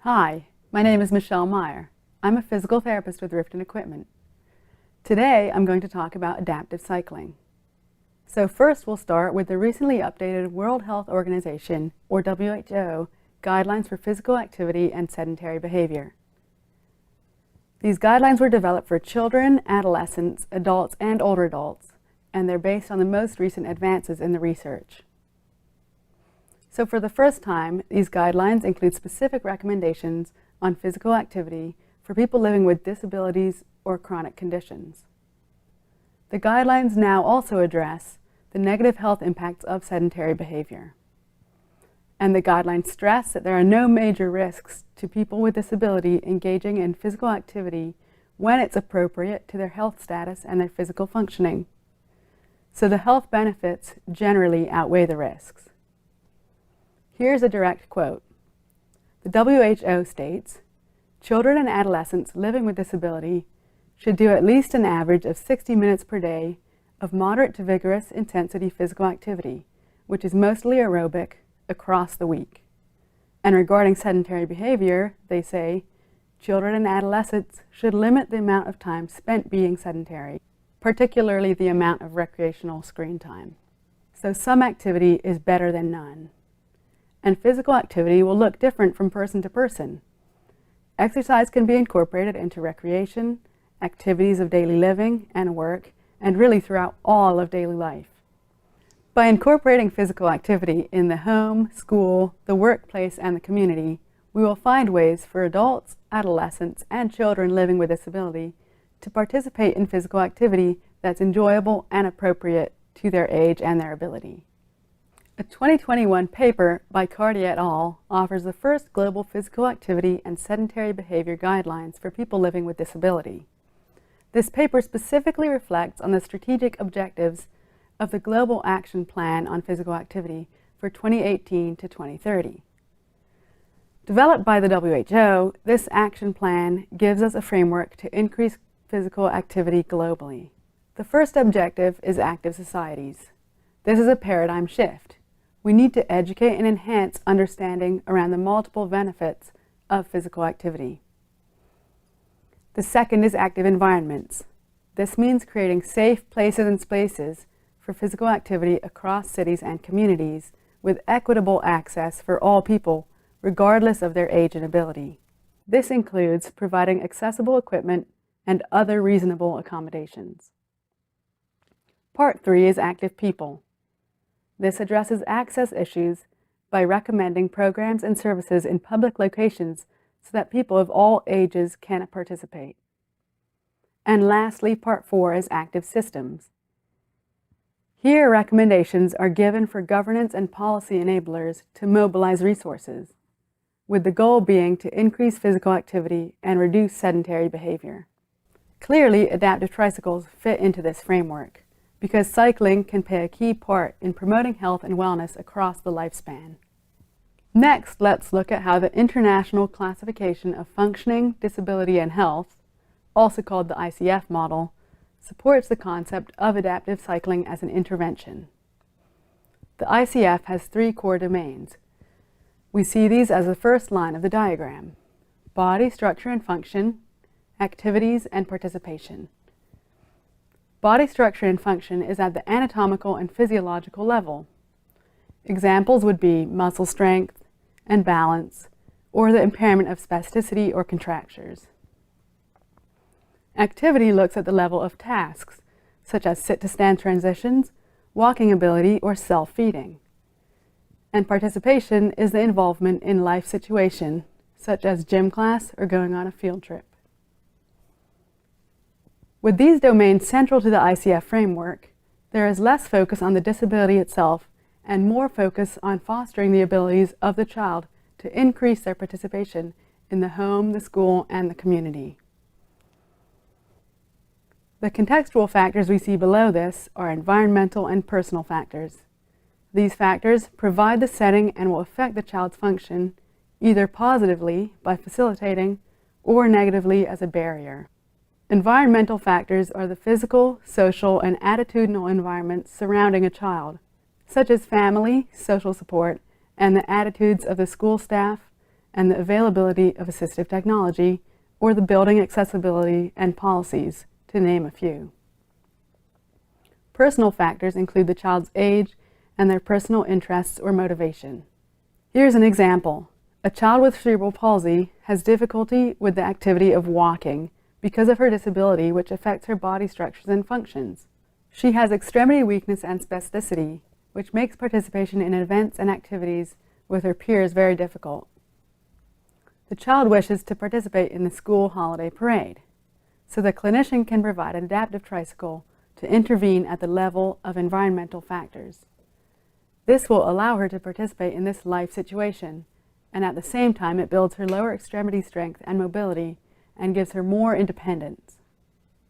Hi, my name is Michelle Meier. I'm a physical therapist with Rifton Equipment. Today I'm going to talk about adaptive cycling. So first we'll start with the recently updated World Health Organization, or WHO, guidelines for physical activity and sedentary behavior. These guidelines were developed for children, adolescents, adults, and older adults, and they're based on the most recent advances in the research. So for the first time, these guidelines include specific recommendations on physical activity for people living with disabilities or chronic conditions. The guidelines now also address the negative health impacts of sedentary behavior. And the guidelines stress that there are no major risks to people with disability engaging in physical activity when it's appropriate to their health status and their physical functioning. So the health benefits generally outweigh the risks. Here's a direct quote. The WHO states, "Children and adolescents living with disability should do at least an average of 60 minutes per day of moderate to vigorous intensity physical activity, which is mostly aerobic, across the week." And regarding sedentary behavior, they say, children and adolescents should limit the amount of time spent being sedentary, particularly the amount of recreational screen time. So some activity is better than none. And physical activity will look different from person to person. Exercise can be incorporated into recreation, activities of daily living and work, and really throughout all of daily life. By incorporating physical activity in the home, school, the workplace, and the community, we will find ways for adults, adolescents, and children living with disability to participate in physical activity that's enjoyable and appropriate to their age and their ability. A 2021 paper by Carty et al. Offers the first global physical activity and sedentary behavior guidelines for people living with disability. This paper specifically reflects on the strategic objectives of the Global Action Plan on Physical Activity for 2018 to 2030. Developed by the WHO, this action plan gives us a framework to increase physical activity globally. The first objective is active societies. This is a paradigm shift. We need to educate and enhance understanding around the multiple benefits of physical activity. The second is active environments. This means creating safe places and spaces for physical activity across cities and communities with equitable access for all people, regardless of their age and ability. This includes providing accessible equipment and other reasonable accommodations. Part 3 is active people. This addresses access issues by recommending programs and services in public locations so that people of all ages can participate. And lastly, Part 4 is active systems. Here, recommendations are given for governance and policy enablers to mobilize resources, with the goal being to increase physical activity and reduce sedentary behavior. Clearly, adaptive tricycles fit into this framework, because cycling can play a key part in promoting health and wellness across the lifespan. Next, let's look at how the International Classification of Functioning, Disability, and Health, also called the ICF model, supports the concept of adaptive cycling as an intervention. The ICF has 3 core domains. We see these as the first line of the diagram: body, structure, and function, activities, and participation. Body structure and function is at the anatomical and physiological level. Examples would be muscle strength and balance, or the impairment of spasticity or contractures. Activity looks at the level of tasks, such as sit-to-stand transitions, walking ability, or self-feeding. And participation is the involvement in life situation, such as gym class or going on a field trip. With these domains central to the ICF framework, there is less focus on the disability itself and more focus on fostering the abilities of the child to increase their participation in the home, the school, and the community. The contextual factors we see below this are environmental and personal factors. These factors provide the setting and will affect the child's function either positively by facilitating or negatively as a barrier. Environmental factors are the physical, social, and attitudinal environments surrounding a child, such as family, social support, and the attitudes of the school staff and the availability of assistive technology, or the building accessibility and policies, to name a few. Personal factors include the child's age and their personal interests or motivation. Here's an example. A child with cerebral palsy has difficulty with the activity of walking because of her disability, which affects her body structures and functions. She has extremity weakness and spasticity, which makes participation in events and activities with her peers very difficult. The child wishes to participate in the school holiday parade, so the clinician can provide an adaptive tricycle to intervene at the level of environmental factors. This will allow her to participate in this life situation, and at the same time it builds her lower extremity strength and mobility and gives her more independence.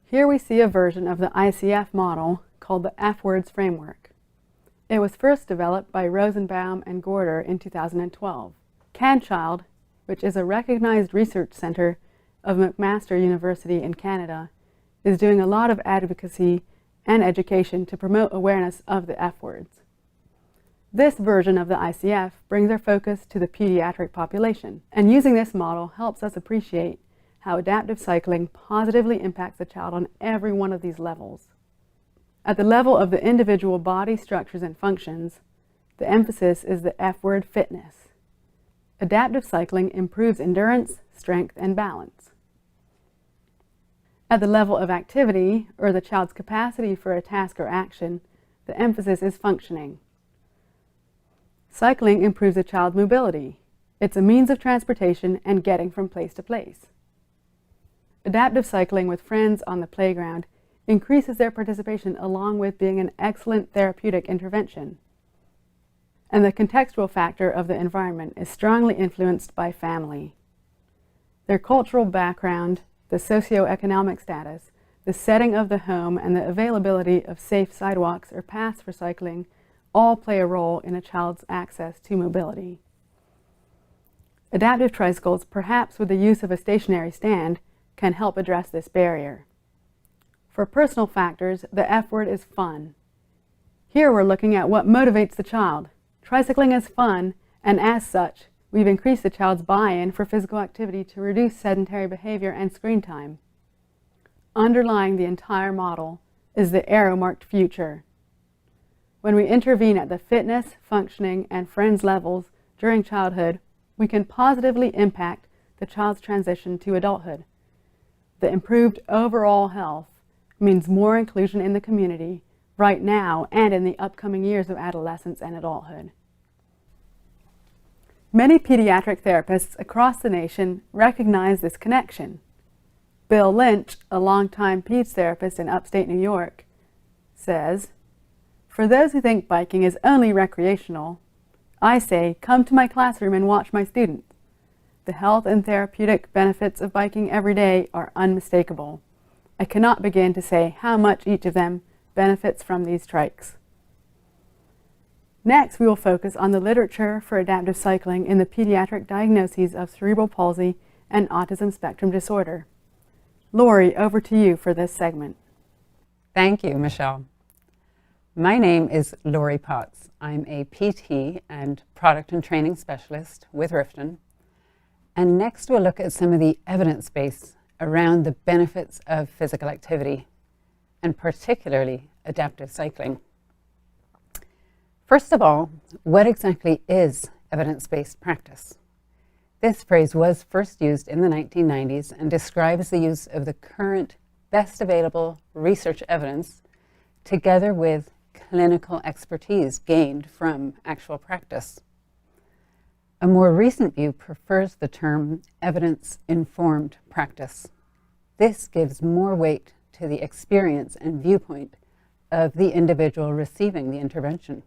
Here we see a version of the ICF model called the F-Words framework. It was first developed by Rosenbaum and Gorder in 2012. CanChild, which is a recognized research center of McMaster University in Canada, is doing a lot of advocacy and education to promote awareness of the F-Words. This version of the ICF brings our focus to the pediatric population, and using this model helps us appreciate how adaptive cycling positively impacts the child on every one of these levels. At the level of the individual body structures and functions, the emphasis is the F-word fitness. Adaptive cycling improves endurance, strength, and balance. At the level of activity, or the child's capacity for a task or action, the emphasis is functioning. Cycling improves a child's mobility. It's a means of transportation and getting from place to place. Adaptive cycling with friends on the playground increases their participation along with being an excellent therapeutic intervention. And the contextual factor of the environment is strongly influenced by family. Their cultural background, the socioeconomic status, the setting of the home, and the availability of safe sidewalks or paths for cycling all play a role in a child's access to mobility. Adaptive tricycles, perhaps with the use of a stationary stand, can help address this barrier. For personal factors, the F word is fun. Here we're looking at what motivates the child. Tricycling is fun, and as such, we've increased the child's buy-in for physical activity to reduce sedentary behavior and screen time. Underlying the entire model is the arrow marked future. When we intervene at the fitness, functioning, and friends levels during childhood, we can positively impact the child's transition to adulthood. The improved overall health means more inclusion in the community right now and in the upcoming years of adolescence and adulthood. Many pediatric therapists across the nation recognize this connection. Bill Lynch, a longtime peds therapist in upstate New York, says, "For those who think biking is only recreational, I say, come to my classroom and watch my students. The health and therapeutic benefits of biking every day are unmistakable. I cannot begin to say how much each of them benefits from these trikes." Next, we will focus on the literature for adaptive cycling in the pediatric diagnoses of cerebral palsy and autism spectrum disorder. Lori, over to you for this segment. Thank you, Michelle. My name is Lori Potts. I'm a PT and product and training specialist with Rifton. And next we'll look at some of the evidence base around the benefits of physical activity, and particularly adaptive cycling. First of all, what exactly is evidence-based practice? This phrase was first used in the 1990s and describes the use of the current best available research evidence together with clinical expertise gained from actual practice. A more recent view prefers the term evidence-informed practice. This gives more weight to the experience and viewpoint of the individual receiving the intervention.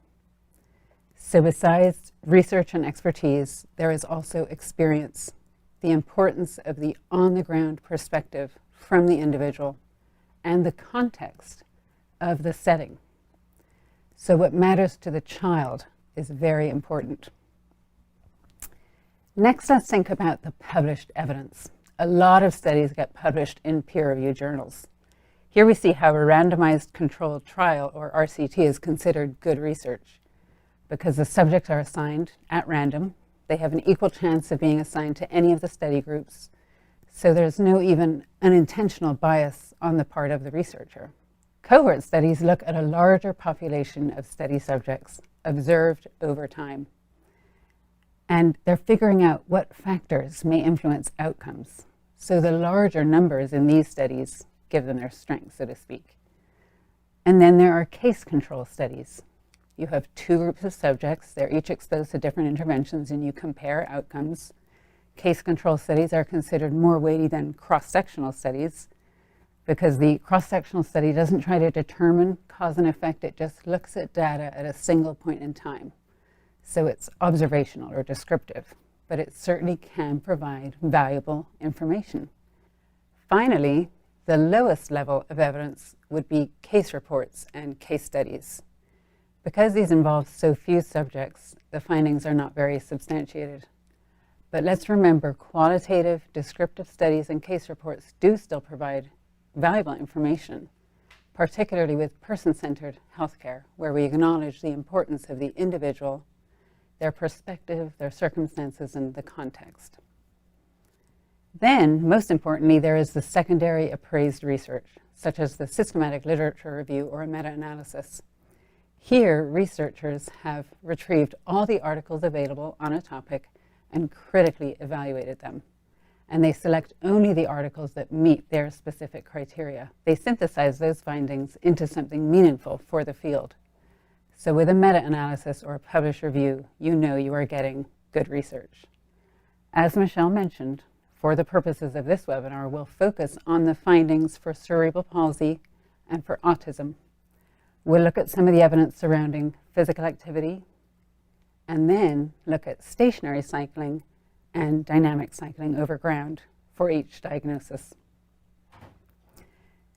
So besides research and expertise, there is also experience, the importance of the on-the-ground perspective from the individual, and the context of the setting. So what matters to the child is very important. Next, let's think about the published evidence. A lot of studies get published in peer-reviewed journals. Here we see how a randomized controlled trial, or RCT, is considered good research because the subjects are assigned at random They have an equal chance of being assigned to any of the study groups, so there's no even unintentional bias on the part of the researcher. Cohort studies look at a larger population of study subjects observed over time, and they're figuring out what factors may influence outcomes. So the larger numbers in these studies give them their strength, so to speak. And then there are case control studies. You have two groups of subjects. They're each exposed to different interventions, and you compare outcomes. Case control studies are considered more weighty than cross-sectional studies because the cross-sectional study doesn't try to determine cause and effect. It just looks at data at a single point in time. So it's observational or descriptive, but it certainly can provide valuable information. Finally, the lowest level of evidence would be case reports and case studies. Because these involve so few subjects, the findings are not very substantiated. But let's remember, qualitative, descriptive studies and case reports do still provide valuable information, particularly with person-centered healthcare, where we acknowledge the importance of the individual, their perspective, their circumstances, and the context. Then, most importantly, there is the secondary appraised research, such as the systematic literature review or a meta-analysis. Here, researchers have retrieved all the articles available on a topic and critically evaluated them. And they select only the articles that meet their specific criteria. They synthesize those findings into something meaningful for the field. So with a meta-analysis or a published review, you know you are getting good research. As Michelle mentioned, for the purposes of this webinar, we'll focus on the findings for cerebral palsy and for autism. We'll look at some of the evidence surrounding physical activity, and then look at stationary cycling and dynamic cycling over ground for each diagnosis.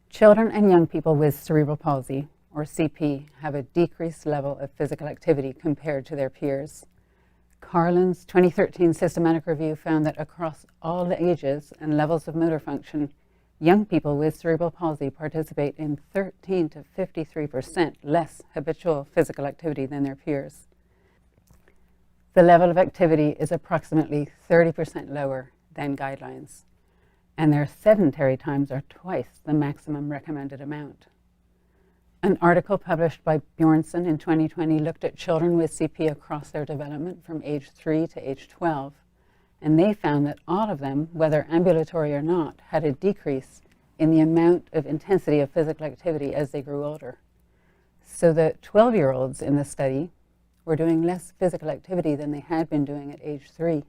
Children and young people with cerebral palsy, or CP, have a decreased level of physical activity compared to their peers. Carlin's 2013 systematic review found that across all ages and levels of motor function, young people with cerebral palsy participate in 13 to 53% less habitual physical activity than their peers. The level of activity is approximately 30% lower than guidelines, and their sedentary times are twice the maximum recommended amount. An article published by Bjornson in 2020 looked at children with CP across their development from age 3 to age 12, and they found that all of them, whether ambulatory or not, had a decrease in the amount of intensity of physical activity as they grew older. So the 12-year-olds in the study were doing less physical activity than they had been doing at age 3.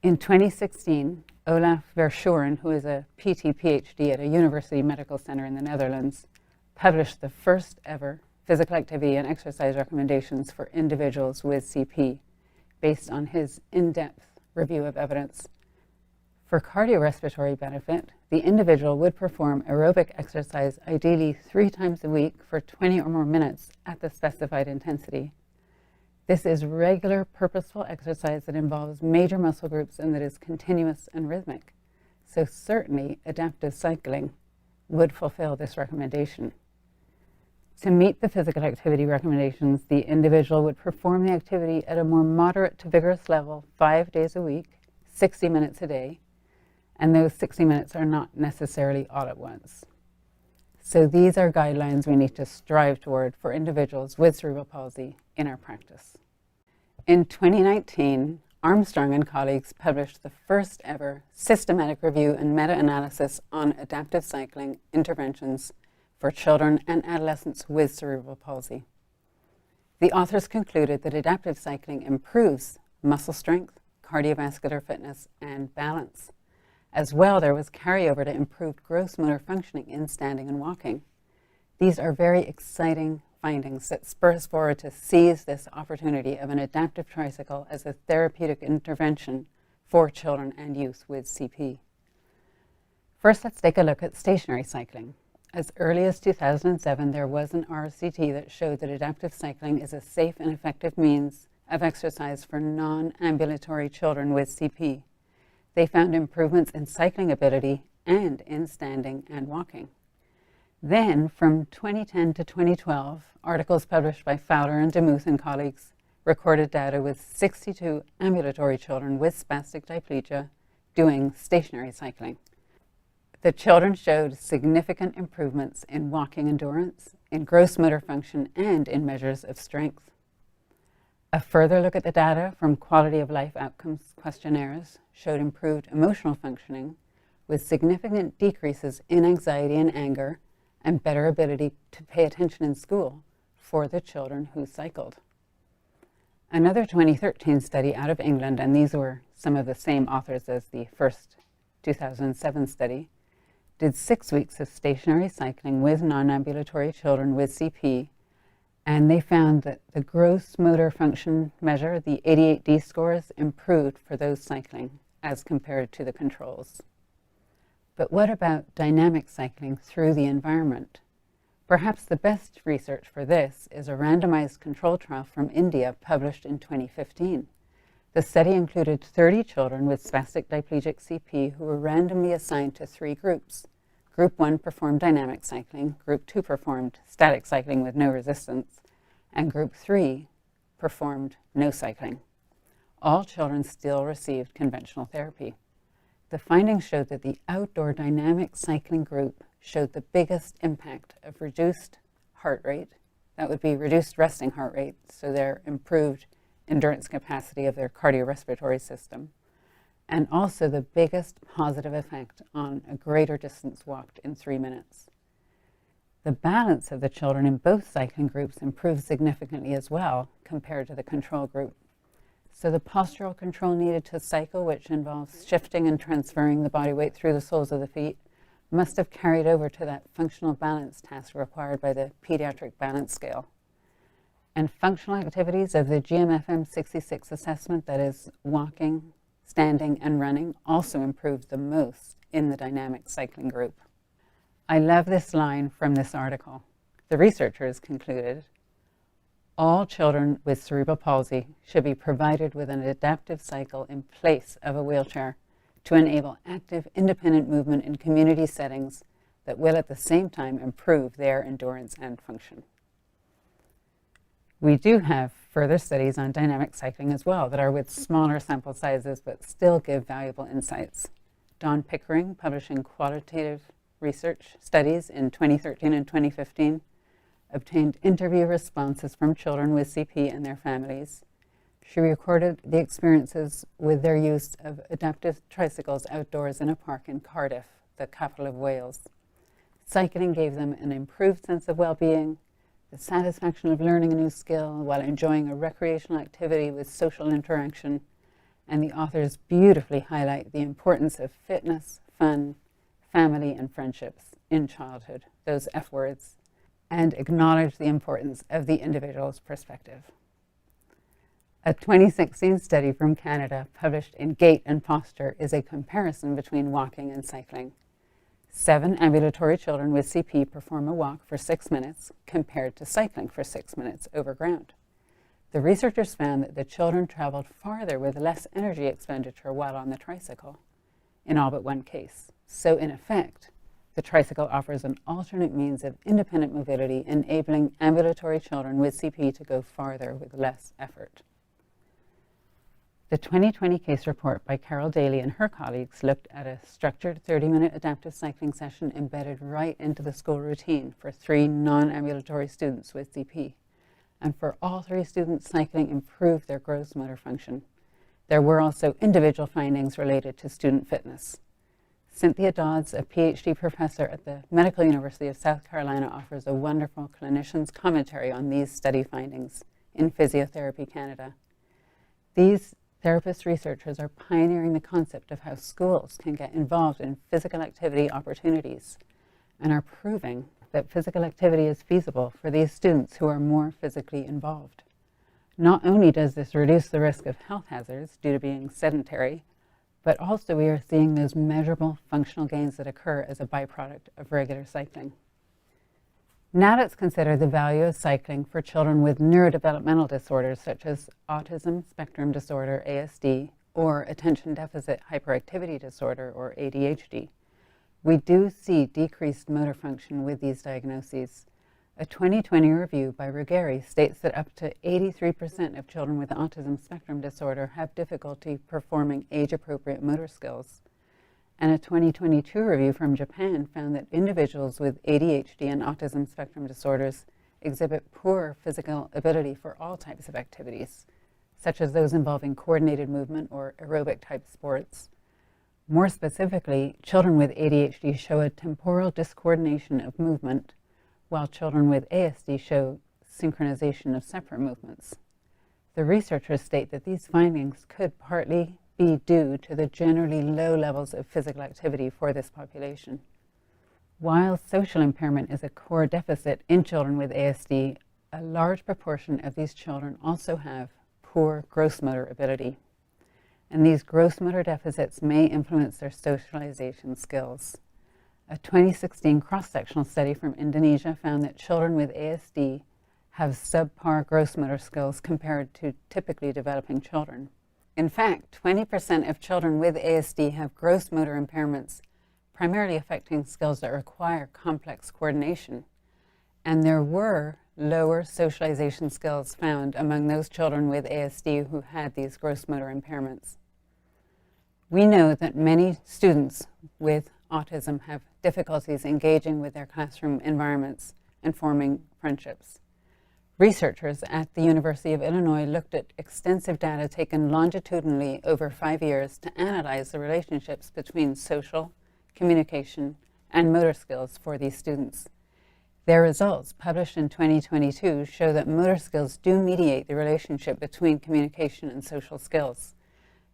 In 2016, Olaf Verschoren, who is a PT PhD at a university medical center in the Netherlands, published the first ever physical activity and exercise recommendations for individuals with CP based on his in-depth review of evidence. For cardiorespiratory benefit, the individual would perform aerobic exercise ideally 3 times a week for 20 or more minutes at the specified intensity. This is regular, purposeful exercise that involves major muscle groups and that is continuous and rhythmic. So certainly adaptive cycling would fulfill this recommendation. To meet the physical activity recommendations, the individual would perform the activity at a more moderate to vigorous level 5 days a week, 60 minutes a day, and those 60 minutes are not necessarily all at once. So these are guidelines we need to strive toward for individuals with cerebral palsy in our practice. In 2019, Armstrong and colleagues published the first ever systematic review and meta-analysis on adaptive cycling interventions for children and adolescents with cerebral palsy. The authors concluded that adaptive cycling improves muscle strength, cardiovascular fitness, and balance. As well, there was carryover to improved gross motor functioning in standing and walking. These are very exciting findings that spur us forward to seize this opportunity of an adaptive tricycle as a therapeutic intervention for children and youth with CP. First, let's take a look at stationary cycling. As early as 2007, there was an RCT that showed that adaptive cycling is a safe and effective means of exercise for non-ambulatory children with CP. They found improvements in cycling ability and in standing and walking. Then, from 2010 to 2012, articles published by Fowler and DeMuth and colleagues recorded data with 62 ambulatory children with spastic diplegia doing stationary cycling. The children showed significant improvements in walking endurance, in gross motor function, and in measures of strength. A further look at the data from quality of life outcomes questionnaires showed improved emotional functioning with significant decreases in anxiety and anger and better ability to pay attention in school for the children who cycled. Another 2013 study out of England, and these were some of the same authors as the first 2007 study, did 6 weeks of stationary cycling with non-ambulatory children with CP, and they found that the gross motor function measure, the ADHD scores, improved for those cycling as compared to the controls. But what about dynamic cycling through the environment? Perhaps the best research for this is a randomized control trial from India published in 2015. The study included 30 children with spastic diplegic CP who were randomly assigned to 3 groups. Group 1 performed dynamic cycling, Group 2 performed static cycling with no resistance, and Group 3 performed no cycling. All children still received conventional therapy. The findings showed that the outdoor dynamic cycling group showed the biggest impact of reduced heart rate. That would be reduced resting heart rate, so their improved endurance capacity of their cardiorespiratory system, and also the biggest positive effect on a greater distance walked in 3 minutes. The balance of the children in both cycling groups improved significantly as well compared to the control group. So the postural control needed to cycle, which involves shifting and transferring the body weight through the soles of the feet, must have carried over to that functional balance task required by the pediatric balance scale. And functional activities of the GMFM 66 assessment, that is walking, standing, and running, also improved the most in the dynamic cycling group. I love this line from this article. The researchers concluded, all children with cerebral palsy should be provided with an adaptive cycle in place of a wheelchair to enable active, independent movement in community settings that will at the same time improve their endurance and function. We do have further studies on dynamic cycling as well that are with smaller sample sizes but still give valuable insights. Don Pickering, publishing qualitative research studies in 2013 and 2015, obtained interview responses from children with CP and their families. She recorded the experiences with their use of adaptive tricycles outdoors in a park in Cardiff, the capital of Wales. Cycling gave them an improved sense of well-being, the satisfaction of learning a new skill while enjoying a recreational activity with social interaction, and the authors beautifully highlight the importance of fitness, fun, family, and friendships in childhood, those F words, and acknowledge the importance of the individual's perspective. A 2016 study from Canada published in Gait and Posture is a comparison between walking and cycling. 7 ambulatory children with CP perform a walk for 6 minutes compared to cycling for 6 minutes over ground. The researchers found that the children traveled farther with less energy expenditure while on the tricycle, in all but one case. So in effect, the tricycle offers an alternate means of independent mobility, enabling ambulatory children with CP to go farther with less effort. The 2020 case report by Carol Daly and her colleagues looked at a structured 30-minute adaptive cycling session embedded right into the school routine for 3 non-ambulatory students with CP. And for all 3 students, cycling improved their gross motor function. There were also individual findings related to student fitness. Cynthia Dodds, a PhD professor at the Medical University of South Carolina, offers a wonderful clinician's commentary on these study findings in Physiotherapy Canada. These therapist researchers are pioneering the concept of how schools can get involved in physical activity opportunities and are proving that physical activity is feasible for these students who are more physically involved. Not only does this reduce the risk of health hazards due to being sedentary, but also we are seeing those measurable functional gains that occur as a byproduct of regular cycling. Now let's consider the value of cycling for children with neurodevelopmental disorders such as autism spectrum disorder, ASD, or attention deficit hyperactivity disorder, or ADHD. We do see decreased motor function with these diagnoses, A 2020 review by Ruggeri states that up to 83% of children with autism spectrum disorder have difficulty performing age-appropriate motor skills. And a 2022 review from Japan found that individuals with ADHD and autism spectrum disorders exhibit poor physical ability for all types of activities, such as those involving coordinated movement or aerobic-type sports. More specifically, children with ADHD show a temporal discoordination of movement, while children with ASD show synchronization of separate movements. The researchers state that these findings could partly be due to the generally low levels of physical activity for this population. While social impairment is a core deficit in children with ASD, a large proportion of these children also have poor gross motor ability. And these gross motor deficits may influence their socialization skills. A 2016 cross-sectional study from Indonesia found that children with ASD have subpar gross motor skills compared to typically developing children. In fact, 20% of children with ASD have gross motor impairments, primarily affecting skills that require complex coordination. And there were lower socialization skills found among those children with ASD who had these gross motor impairments. We know that many students with autism have difficulties engaging with their classroom environments and forming friendships. Researchers at the University of Illinois looked at extensive data taken longitudinally over 5 years to analyze the relationships between social, communication, and motor skills for these students. Their results, published in 2022, show that motor skills do mediate the relationship between communication and social skills.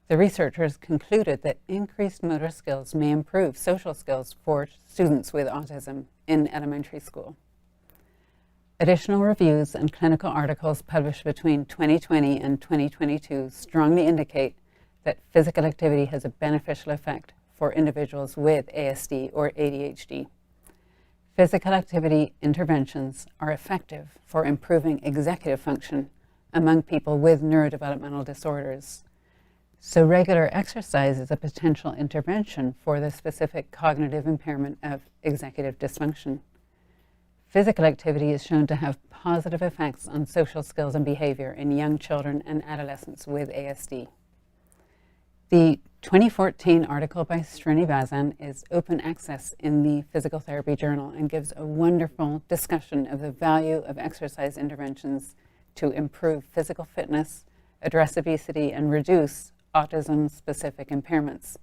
The researchers concluded that increased motor skills may improve social skills for students with autism in elementary school. Additional reviews and clinical articles published between 2020 and 2022 strongly indicate that physical activity has a beneficial effect for individuals with ASD or ADHD. Physical activity interventions are effective for improving executive function among people with neurodevelopmental disorders. So regular exercise is a potential intervention for the specific cognitive impairment of executive dysfunction. Physical activity is shown to have positive effects on social skills and behavior in young children and adolescents with ASD. The 2014 article by Srinivasan is open access in the Physical Therapy Journal and gives a wonderful discussion of the value of exercise interventions to improve physical fitness, address obesity, and reduce autism-specific impairments.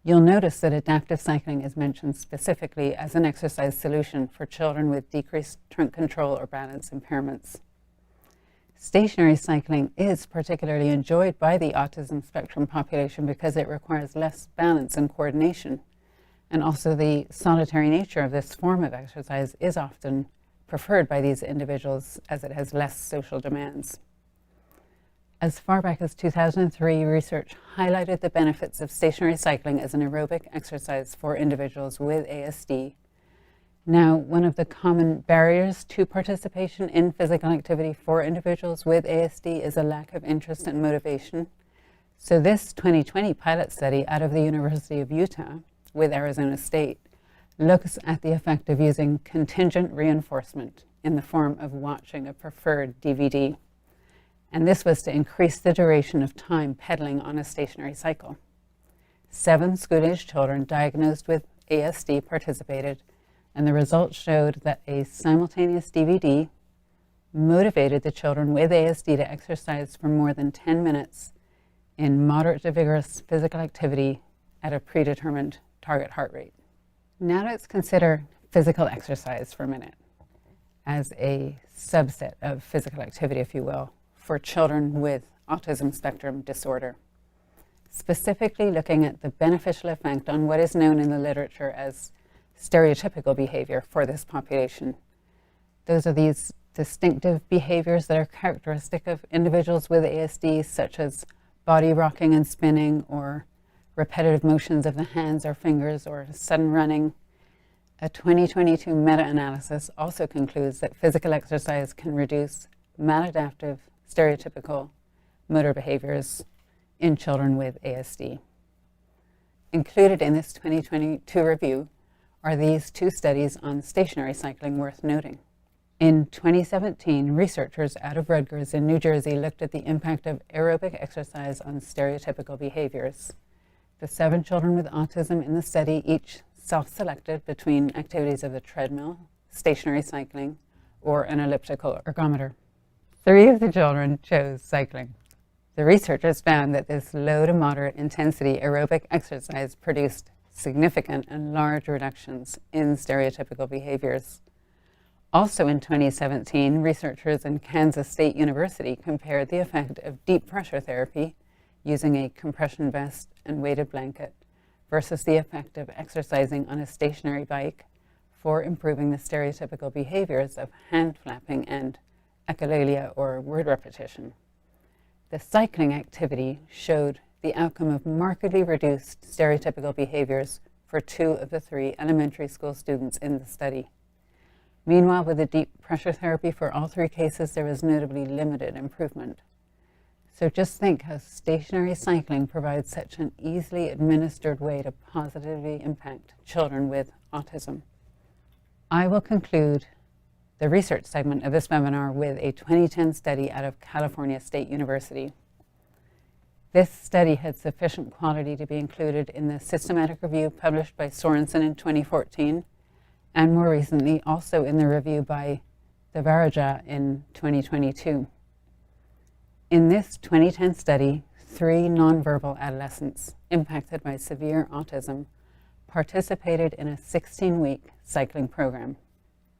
You'll notice that adaptive cycling is mentioned specifically as an exercise solution for children with decreased trunk control or balance impairments. Stationary cycling is particularly enjoyed by the autism spectrum population because it requires less balance and coordination. And also the solitary nature of this form of exercise is often preferred by these individuals as it has less social demands. As far back as 2003, research highlighted the benefits of stationary cycling as an aerobic exercise for individuals with ASD. Now, one of the common barriers to participation in physical activity for individuals with ASD is a lack of interest and motivation. So this 2020 pilot study out of the University of Utah with Arizona State looks at the effect of using contingent reinforcement in the form of watching a preferred DVD. And this was to increase the duration of time pedaling on a stationary cycle. 7 school-aged children diagnosed with ASD participated, and the results showed that a simultaneous DVD motivated the children with ASD to exercise for more than 10 minutes in moderate to vigorous physical activity at a predetermined target heart rate. Now let's consider physical exercise for a minute as a subset of physical activity, if you will, for children with autism spectrum disorder, specifically looking at the beneficial effect on what is known in the literature as stereotypical behavior for this population. Those are these distinctive behaviors that are characteristic of individuals with ASD, such as body rocking and spinning, or repetitive motions of the hands or fingers, or sudden running. A 2022 meta-analysis also concludes that physical exercise can reduce maladaptive stereotypical motor behaviors in children with ASD. Included in this 2022 review are these 2 studies on stationary cycling worth noting. In 2017, researchers out of Rutgers in New Jersey looked at the impact of aerobic exercise on stereotypical behaviors. The 7 children with autism in the study each self-selected between activities of the treadmill, stationary cycling, or an elliptical ergometer. 3 of the children chose cycling. The researchers found that this low to moderate intensity aerobic exercise produced significant and large reductions in stereotypical behaviors. Also in 2017, researchers in Kansas State University compared the effect of deep pressure therapy using a compression vest and weighted blanket versus the effect of exercising on a stationary bike for improving the stereotypical behaviors of hand flapping and echolalia, or word repetition. The cycling activity showed the outcome of markedly reduced stereotypical behaviors for 2 of the 3 elementary school students in the study. Meanwhile, with the deep pressure therapy for all 3 cases, there was notably limited improvement. So just think how stationary cycling provides such an easily administered way to positively impact children with autism. I will conclude the research segment of this webinar with a 2010 study out of California State University. This study had sufficient quality to be included in the systematic review published by Sorensen in 2014, and more recently also in the review by Devaraja in 2022. In this 2010 study, 3 nonverbal adolescents impacted by severe autism participated in a 16-week cycling program.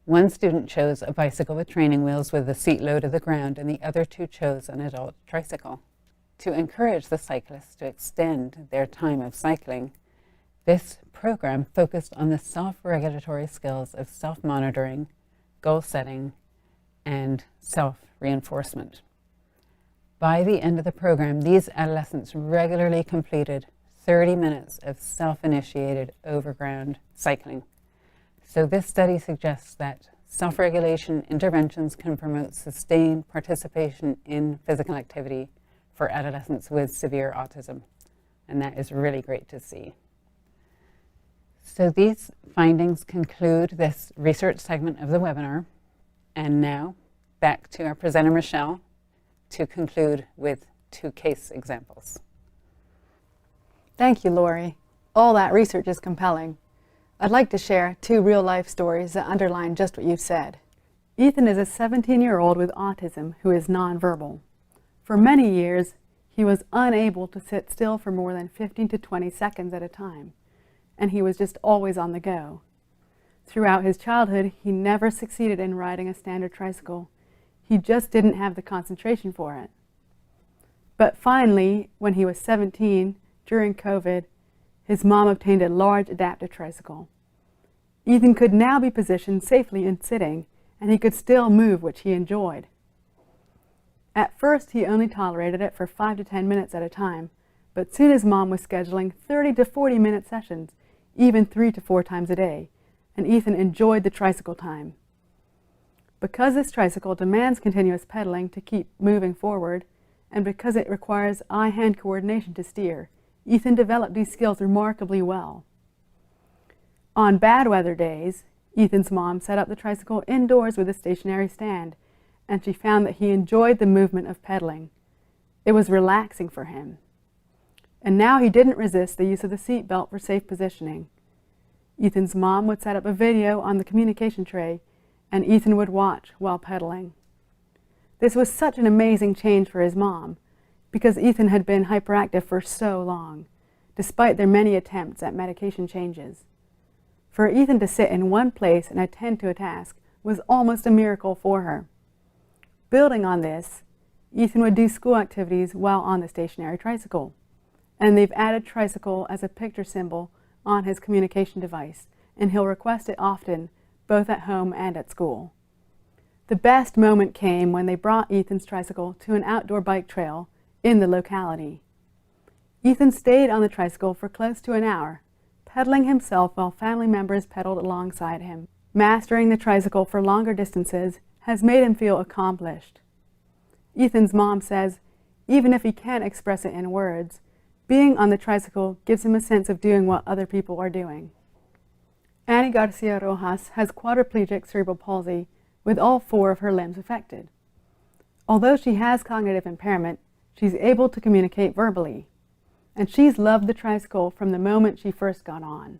1 student chose a bicycle with training wheels with the seat low to the ground, and the other 2 chose an adult tricycle. To encourage the cyclists to extend their time of cycling, this program focused on the self-regulatory skills of self-monitoring, goal setting, and self-reinforcement. By the end of the program, these adolescents regularly completed 30 minutes of self-initiated overground cycling. So this study suggests that self-regulation interventions can promote sustained participation in physical activity for adolescents with severe autism, and that is really great to see. So these findings conclude this research segment of the webinar, and now back to our presenter, Michelle, to conclude with 2 case examples. Thank you, Lori. All that research is compelling. I'd like to share 2 real-life stories that underline just what you've said. Ethan is a 17-year-old with autism who is nonverbal. For many years, he was unable to sit still for more than 15 to 20 seconds at a time, and he was just always on the go. Throughout his childhood, he never succeeded in riding a standard tricycle. He just didn't have the concentration for it. But finally, when he was 17, during COVID, his mom obtained a large adaptive tricycle. Ethan could now be positioned safely in sitting, and he could still move, which he enjoyed. At first, he only tolerated it for 5 to 10 minutes at a time, but soon his mom was scheduling 30 to 40-minute sessions, even 3 to 4 times a day, and Ethan enjoyed the tricycle time. Because this tricycle demands continuous pedaling to keep moving forward, and because it requires eye-hand coordination to steer, Ethan developed these skills remarkably well. On bad weather days, Ethan's mom set up the tricycle indoors with a stationary stand, and she found that he enjoyed the movement of pedaling. It was relaxing for him. And now he didn't resist the use of the seat belt for safe positioning. Ethan's mom would set up a video on the communication tray, and Ethan would watch while pedaling. This was such an amazing change for his mom, because Ethan had been hyperactive for so long, despite their many attempts at medication changes. For Ethan to sit in one place and attend to a task was almost a miracle for her. Building on this, Ethan would do school activities while on the stationary tricycle, and they've added tricycle as a picture symbol on his communication device, and he'll request it often, both at home and at school. The best moment came when they brought Ethan's tricycle to an outdoor bike trail in the locality. Ethan stayed on the tricycle for close to an hour, pedaling himself while family members pedaled alongside him. Mastering the tricycle for longer distances has made him feel accomplished. Ethan's mom says, even if he can't express it in words, being on the tricycle gives him a sense of doing what other people are doing. Anni Garcia Rojas has quadriplegic cerebral palsy with all 4 of her limbs affected. Although she has cognitive impairment, she's able to communicate verbally, and she's loved the tricycle from the moment she first got on.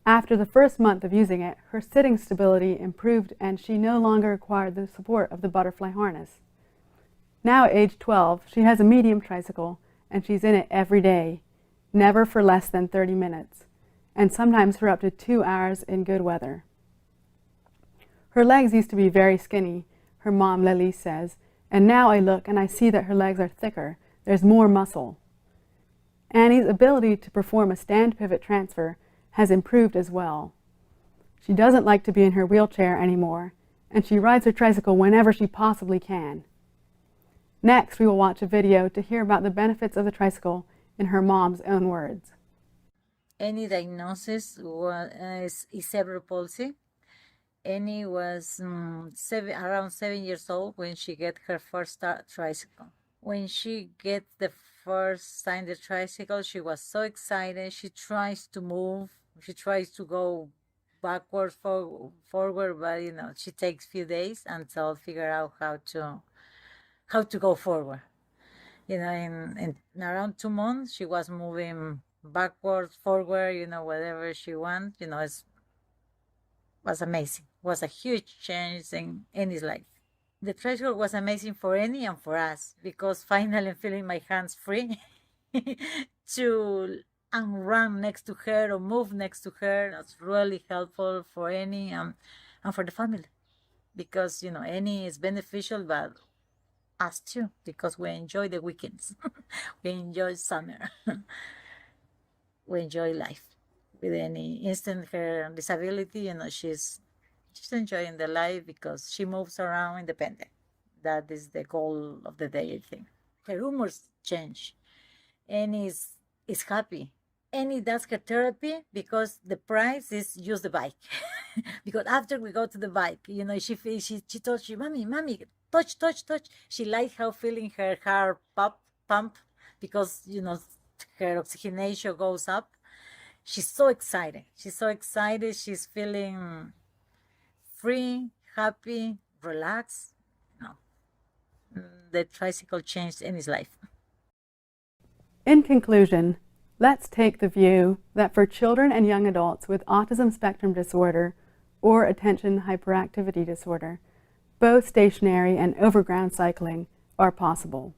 After the first month of using it, her sitting stability improved and she no longer required the support of the butterfly harness. Now at age 12, she has a medium tricycle and she's in it every day, never for less than 30 minutes, and sometimes for up to 2 hours in good weather. Her legs used to be very skinny, her mom Lily says, and now I look and I see that her legs are thicker, there's more muscle. Annie's ability to perform a stand pivot transfer has improved as well. She doesn't like to be in her wheelchair anymore, and she rides her tricycle whenever she possibly can. Next, we will watch a video to hear about the benefits of the tricycle in her mom's own words. Annie diagnosis is cerebral palsy. Annie was around 7 years old when she got her first tricycle. When she get the first time the tricycle, she was so excited. She tries to move. She tries to go backwards, forward, but she takes few days until figure out how to go forward. In around 2 months, she was moving backwards, forward, whatever she wants. It was amazing. It was a huge change in Annie's life. The tricycle was amazing for Annie and for us because finally I'm feeling my hands free to run next to her or move next to her. That's really helpful for Annie and for the family because, Annie is beneficial, but us too, because we enjoy the weekends. We enjoy summer. We enjoy life. With any instant her disability, she's enjoying the life because she moves around independent. That is the goal of the day, I think. Her humors change. Annie is happy. Annie does her therapy because the price is use the bike. Because after we go to the bike, she touch you, mommy, touch. She likes how feeling her heart pump because, her oxygenation goes up. She's so excited. She's feeling free, happy, relaxed. The tricycle changed Annie's life. In conclusion, let's take the view that for children and young adults with autism spectrum disorder or attention hyperactivity disorder, both stationary and overground cycling are possible.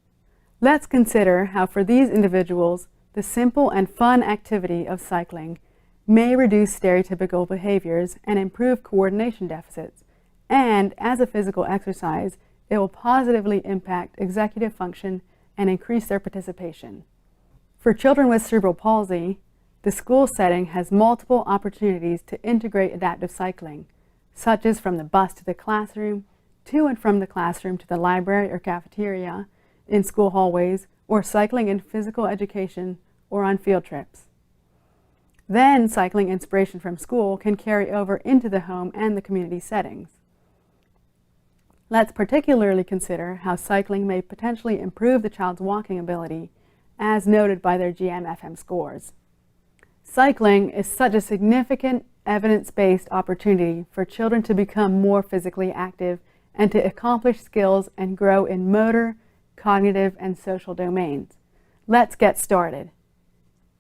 Let's consider how for these individuals, the simple and fun activity of cycling may reduce stereotypical behaviors and improve coordination deficits, and as a physical exercise, it will positively impact executive function and increase their participation. For children with cerebral palsy, the school setting has multiple opportunities to integrate adaptive cycling, such as from the bus to the classroom, to and from the classroom to the library or cafeteria, in school hallways, or cycling in physical education or on field trips. Then cycling inspiration from school can carry over into the home and the community settings. Let's particularly consider how cycling may potentially improve the child's walking ability, as noted by their GM-FM scores. Cycling is such a significant evidence-based opportunity for children to become more physically active and to accomplish skills and grow in motor, cognitive, and social domains. Let's get started.